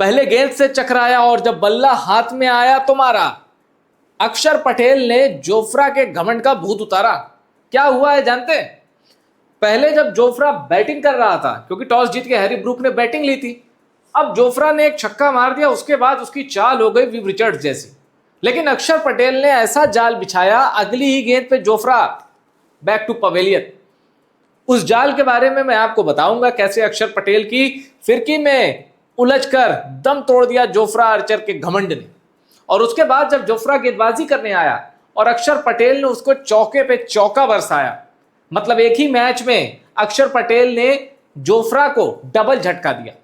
पहले गेंद से चकराया और जब बल्ला हाथ में आया तो मारा। अक्षर पटेल ने जोफ्रा के घमंड का भूत उतारा। क्या हुआ है जानते हैं? पहले जब जोफ्रा बैटिंग कर रहा था, क्योंकि टॉस जीत के हैरी ब्रूक ने बैटिंग ली थी, अब जोफ्रा ने एक छक्का मार दिया, उसके बाद उसकी चाल हो गई विव रिचर्ड्स जैसी। लेकिन अक्षर पटेल ने ऐसा जाल बिछाया, अगली ही गेंद पे जोफ्रा बैक टू पवेलियन। उस जाल के बारे में मैं आपको बताऊंगा, कैसे अक्षर पटेल की फिरकी में उलझकर दम तोड़ दिया जोफ्रा आर्चर के घमंड ने। और उसके बाद जब जोफ्रा गेंदबाजी करने आया और अक्षर पटेल ने उसको चौके पे चौका बरसाया, मतलब एक ही मैच में अक्षर पटेल ने जोफ्रा को डबल झटका दिया।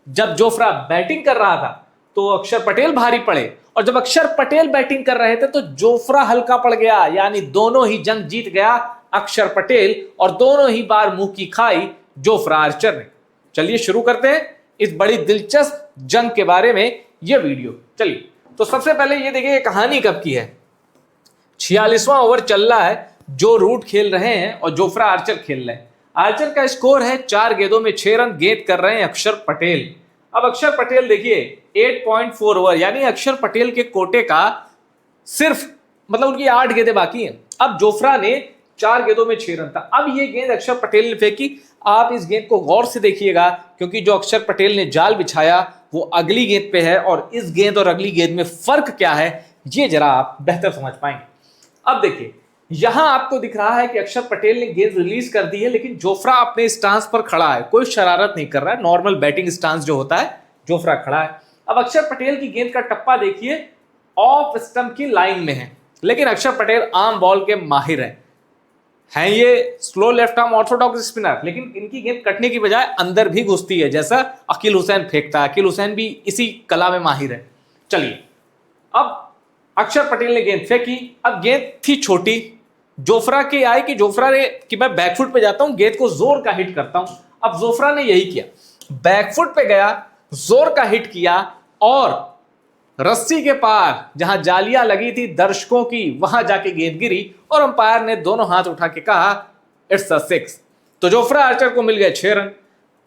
जब जोफ्रा बैटिंग कर रहा था तो अक्षर पटेल भारी पड़े, और जब अक्षर पटेल बैटिंग कर रहे थे तो जोफ्रा हल्का पड़ गया। यानी दोनों ही जंग जीत गया अक्षर पटेल, और दोनों ही बार मुंह की खाई जोफ्रा आर्चर ने। चलिए शुरू करते हैं इस बड़ी दिलचस्प जंग के बारे में यह वीडियो। चलिए, तो सबसे पहले ये देखिए कहानी कब की है। 46वां ओवर चल रहा है, जो रूट खेल रहे हैं और जोफ्रा आर्चर खेल रहे हैं। आर्चर का स्कोर है 4 गेंदों में 6 रन, गेंद कर रहे हैं अक्षर पटेल। अब अक्षर पटेल देखिए 8.4 ओवर, यानी अक्षर पटेल के कोटे का सिर्फ मतलब उनकी 8 गेंदें बाकी हैं। अब जोफ्रा ने 4 गेंदों में 6 रन था। अब ये गेंद अक्षर पटेल ने फेंकी। आप इस गेंद को गौर से देखिएगा, क्योंकि जो अक्षर पटेल ने जाल बिछाया वो अगली गेंद पे है, और इस गेंद और अगली गेंद में फर्क क्या है ये जरा आप बेहतर समझ पाएंगे। अब देखिए, यहां आपको दिख रहा है कि अक्षर पटेल ने गेंद रिलीज कर दी है, लेकिन जोफ्रा अपने स्टांस पर खड़ा है, कोई शरारत नहीं कर रहा है। नॉर्मल बैटिंग स्टांस जो होता है, जोफ्रा खड़ा है। अब अक्षर पटेल की गेंद का टप्पा देखिए ऑफ स्टंप की लाइन में है, लेकिन अक्षर पटेल आर्म बॉल के माहिर हैं ये slow left arm Orthodox spinner, लेकिन इनकी गेंद कटने की बजाय अंदर भी घुसती है, जैसा अकील हुसैन फेंकता है। अकील हुसैन भी इसी कला में माहिर है। चलिए, अब अक्षर पटेल ने गेंद फेंकी। अब गेंद थी छोटी, जोफ्रा की आई कि जोफ्रा ने कि मैं बैकफुट पे जाता हूं, गेंद को जोर का हिट करता हूं। अब जोफ्रा ने यही किया, बैकफुट पे गया, जोर का हिट किया, और रस्सी के पार जहां जालियां लगी थी दर्शकों की, वहां जाके गेंद गिरी, और अंपायर ने दोनों हाथ उठा के कहा इट्स अ 6। तो जोफ्रा आर्चर को मिल गए 6 रन।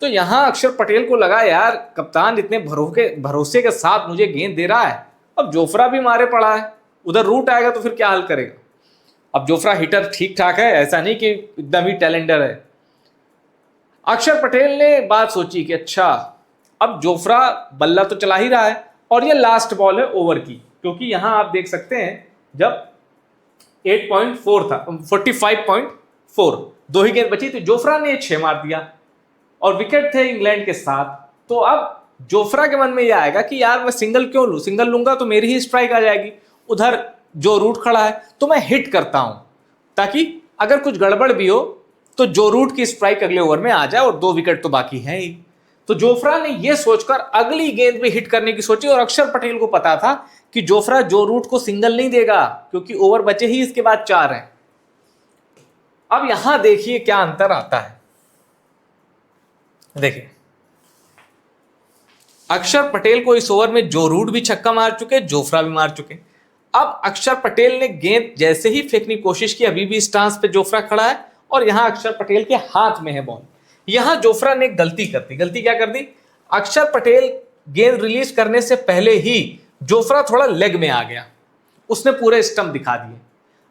तो यहां अक्षर पटेल को लगा यार कप्तान इतने भरोसे के साथ मुझे गेंद दे रहा है, अब जोफ्रा भी मारे पड़ा है, उधर रूट आएगा तो फिर क्या हल करेगा। अब जोफ्रा हिटर ठीक ठाक है, ऐसा नहीं कि एकदम ही टैलेंटर है। अक्षर पटेल ने बात सोची कि अच्छा, अब जोफ्रा बल्ला तो चला ही रहा है, और ये लास्ट बॉल है ओवर की, क्योंकि यहां आप देख सकते हैं जब 8.4 था, 45.4, 2 ही गेंद बची थी, जोफ्रा ने 6 मार दिया और विकेट थे इंग्लैंड के साथ। तो अब जोफ्रा के मन में यह आएगा कि यार मैं सिंगल क्यों लूं, सिंगल लूंगा तो मेरी ही स्ट्राइक आ जाएगी, उधर जो रूट खड़ा है तो मैं हिट करता हूं, ताकि अगर कुछ गड़बड़ भी हो तो जो रूट की स्ट्राइक अगले ओवर में आ जाए, और 2 विकेट तो बाकी है ही। तो जोफ्रा ने यह सोचकर अगली गेंद में हिट करने की सोची, और अक्षर पटेल को पता था कि जोफ्रा जो रूट को सिंगल नहीं देगा, क्योंकि ओवर बचे ही इसके बाद 4 हैं। अब यहां देखिए क्या अंतर आता है। देखिए, अक्षर पटेल को इस ओवर में जो रूट भी छक्का मार चुके, जोफ्रा भी मार चुके। अब अक्षर पटेल ने गेंद जैसे ही फेंकने की कोशिश की, अभी भी स्टांस पे जोफ्रा खड़ा है, और यहां अक्षर पटेल के हाथ में है बॉल। यहां जोफ्रा ने गलती कर दी। गलती क्या कर दी? अक्षर पटेल गेंद रिलीज करने से पहले ही जोफ्रा थोड़ा लेग में आ गया, उसने पूरे स्टंप दिखा दिए।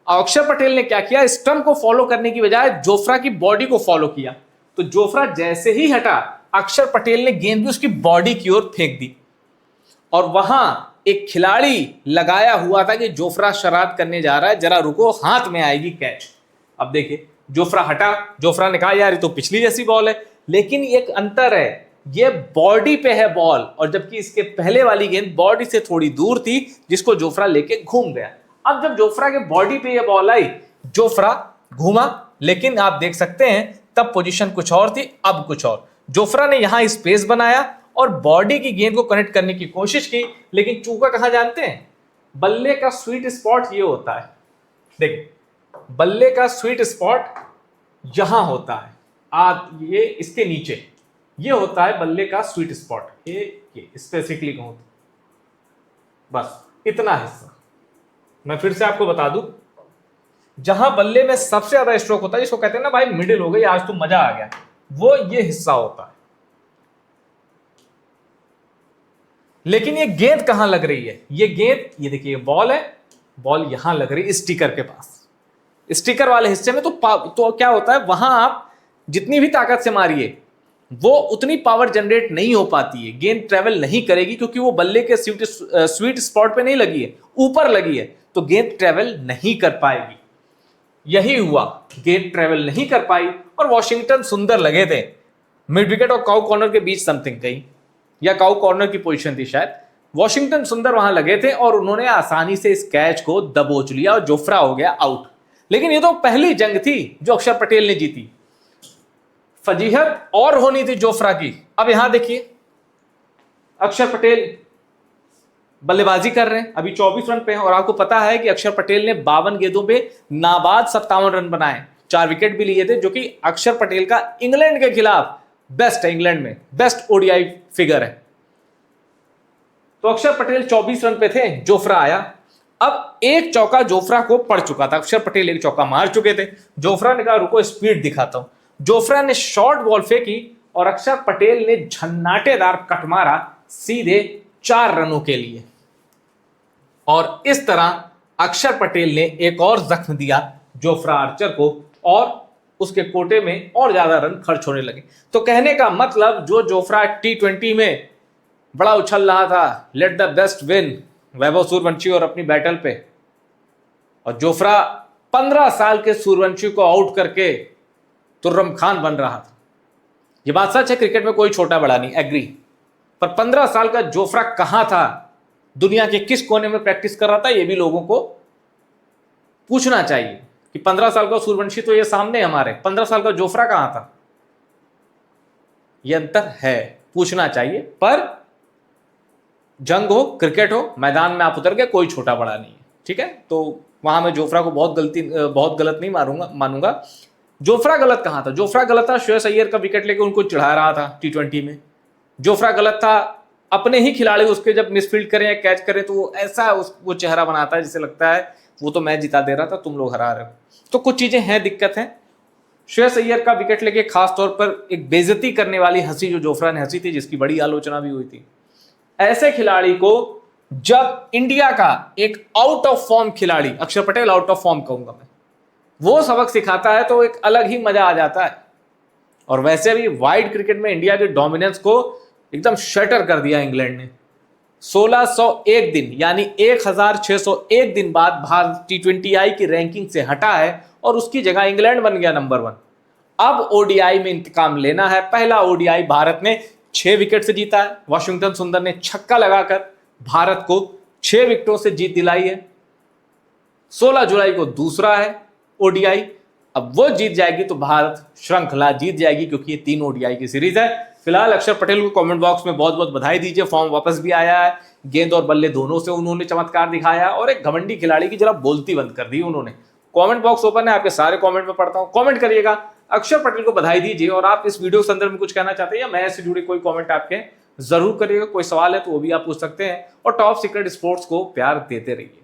अक्षर पटेल ने क्या किया, स्टंप को फॉलो करने की बजाय जोफ्रा की बॉडी को फॉलो किया। तो जोफ्रा जैसे ही हटा, अक्षर पटेल ने गेंद भी उसकी बॉडी की ओर फेंक दी, और वहां एक खिलाड़ी लगाया हुआ था कि जोफ्रा शरारत करने जा रहा है, जरा रुको, हाथ में आएगी कैच। अब देखिए, जोफ्रा हटा, जोफ्रा ने कहा यार ये तो पिछली जैसी बॉल है, लेकिन एक अंतर है, ये बॉडी पे है बॉल, और जबकि इसके पहले वाली गेंद बॉडी से थोड़ी दूर थी, जिसको जोफ्रा लेके घूम गया। अब जब जोफ्रा के बॉडी पे ये बॉल आई, जोफ्रा घूमा, लेकिन आप देख सकते हैं तब पोजीशन कुछ और थी, अब कुछ और। जोफ्रा ने यहां स्पेस बनाया और बॉडी की गेंद को कनेक्ट करने की कोशिश की, लेकिन चूका कहां जानते हैं? बल्ले का स्वीट स्पॉट ये होता है। देखिए, बल्ले का स्वीट स्पॉट यहां होता है, ये इसके नीचे, ये होता है बल्ले का स्वीट स्पॉट। ये स्पेसिफिकली कहूं तो बस इतना हिस्सा मैं फिर से आपको बता दूं, जहां बल्ले में सबसे ज्यादा स्ट्रोक होता है, जिसको कहते हैं ना भाई मिडिल हो गई, आज तो मजा आ गया, वो ये हिस्सा होता है। लेकिन ये गेंद कहां लग रही है? ये गेंद, ये देखिए बॉल है, बॉल यहां लग रही है स्टिकर के पास, स्टिकर वाले हिस्से में। तो क्या होता है, वहां आप जितनी भी ताकत से मारिए वो उतनी पावर जनरेट नहीं हो पाती है, गेंद ट्रेवल नहीं करेगी, क्योंकि वो बल्ले के स्वीट स्पॉट पे नहीं लगी है, ऊपर लगी है, तो गेंद ट्रेवल नहीं कर पाएगी। यही हुआ, गेंद ट्रेवल नहीं कर पाई और वॉशिंगटन सुंदर लगे थे। मिड विकेट और काउ कॉर्नर के बीच समथिंग कहीं, या काउ कॉर्नर की पोजीशन थी शायद, वॉशिंगटन सुंदर वहां लगे थे और उन्होंने आसानी से इस कैच को दबोच लिया और जोफ्रा हो गया आउट। लेकिन ये तो पहली जंग थी जो अक्षर पटेल ने जीती, फजीहत और होनी थी जोफ्रा की। अब यहां देखिए, अक्षर पटेल बल्लेबाजी कर रहे हैं, अभी 24 रन पे हैं, और आपको पता है कि अक्षर पटेल ने 52 गेंदों पे नाबाद 57 रन बनाए, 4 विकेट भी लिए थे, जो कि अक्षर पटेल का इंग्लैंड के खिलाफ बेस्ट है, इंग्लैंड में बेस्ट ओडीआई फिगर है। तो अक्षर पटेल 24 रन पे थे, जोफ्रा आया। अब एक चौका जोफ्रा को पड़ चुका था, अक्षर पटेल एक चौका मार चुके थे, जोफ्रा ने कहा रुको स्पीड दिखाता हूं। जोफ्रा ने शॉर्ट बॉल फेंकी और अक्षर पटेल ने झन्नाटेदार कट मारा सीधे 4 रनों के लिए, और इस तरह अक्षर पटेल ने एक और जख्म दिया जोफ्रा आर्चर को, और उसके कोटे में और ज्यादा रन खर्च होने लगे। तो कहने का मतलब, जो जोफ्रा T20 में बड़ा उछल रहा था, let the best win, Vaibhav Suryavanshi और अपनी बैटल पे, और जोफ्रा 15 साल के सूर्यवंशी को आउट करके तुर्रम खान बन रहा था। यह बात सच है, क्रिकेट में कोई छोटा बड़ा नहीं, एग्री, पर 15 साल का जोफ्रा कहां था, दुनिया के किस कोने में प्रैक्टिस कर रहा था, यह भी लोगों को पूछना चाहिए कि 15 साल का सूर्यवंशी तो ये सामने हमारे, 15 साल का जोफ्रा कहां था। यह अंतर है, पूछना चाहिए। पर जंग हो, क्रिकेट हो, मैदान में आप उतर गए, कोई छोटा बड़ा नहीं है, ठीक है। तो वहां मैं जोफ्रा को बहुत गलत नहीं मानूंगा। जोफ्रा गलत कहां था? जोफ्रा गलत था श्रेयस अय्यर का विकेट लेके उनको चढ़ा रहा था T20 में। जोफ्रा गलत था अपने ही खिलाड़ी उसके जब मिसफील्ड करें या कैच करें तो वो ऐसा वो चेहरा बनाता है जिसे लगता है वो तो मैच जिता दे रहा था, तुम लोग हरा रहे हो। तो कुछ चीजें हैं, दिक्कत है। श्रेयस अय्यर का विकेट लेके खास तौर पर एक बेइज्जती करने वाली हंसी जो जोफ्रा ने हंसी थी, जिसकी बड़ी आलोचना भी हुई थी। ऐसे खिलाड़ी को जब इंडिया का एक आउट ऑफ फॉर्म खिलाड़ी, अक्षर पटेल आउट ऑफ फॉर्म कहूंगा मैं, वो सबक सिखाता है तो एक अलग ही मजा आ जाता है। और वैसे भी वाइड क्रिकेट में इंडिया के डोमिनेंस को एकदम शटर कर दिया इंग्लैंड ने। 1601 दिन यानी 1601 दिन बाद भारत T20I की रैंकिंग से हटा है और उसकी जगह इंग्लैंड बन गया नंबर 1। अब ओडीआई में इंतकाम लेना है। पहला ओडीआई भारत ने 6 विकेट से जीता है, वॉशिंगटन सुंदर ने छक्का लगाकर भारत को 6 विकेटों से जीत दिलाई है। 16 जुलाई को दूसरा है ओडीआई, अब वो जीत जाएगी तो भारत श्रृंखला जीत जाएगी, क्योंकि ये 3 ओडीआई की सीरीज है। फिलहाल अक्षर पटेल को कमेंट बॉक्स में बहुत बहुत बधाई दीजिए, फॉर्म वापस भी आया है, गेंद और बल्ले दोनों से उन्होंने चमत्कार दिखाया और एक घमंडी खिलाड़ी की जरा बोलती बंद कर दी उन्होंने। कमेंट बॉक्स ओपन है, आपके सारे कमेंट में पढ़ता हूं, कमेंट करिएगा, अक्षर पटेल को बधाई दीजिए। और आप इस वीडियो के संदर्भ में कुछ कहना चाहते हैं या मैच से जुड़े कोई कमेंट आपके जरूर करिएगा। कोई सवाल है तो वो भी आप पूछ सकते हैं, और टॉप सीक्रेट स्पोर्ट्स को प्यार देते रहिए।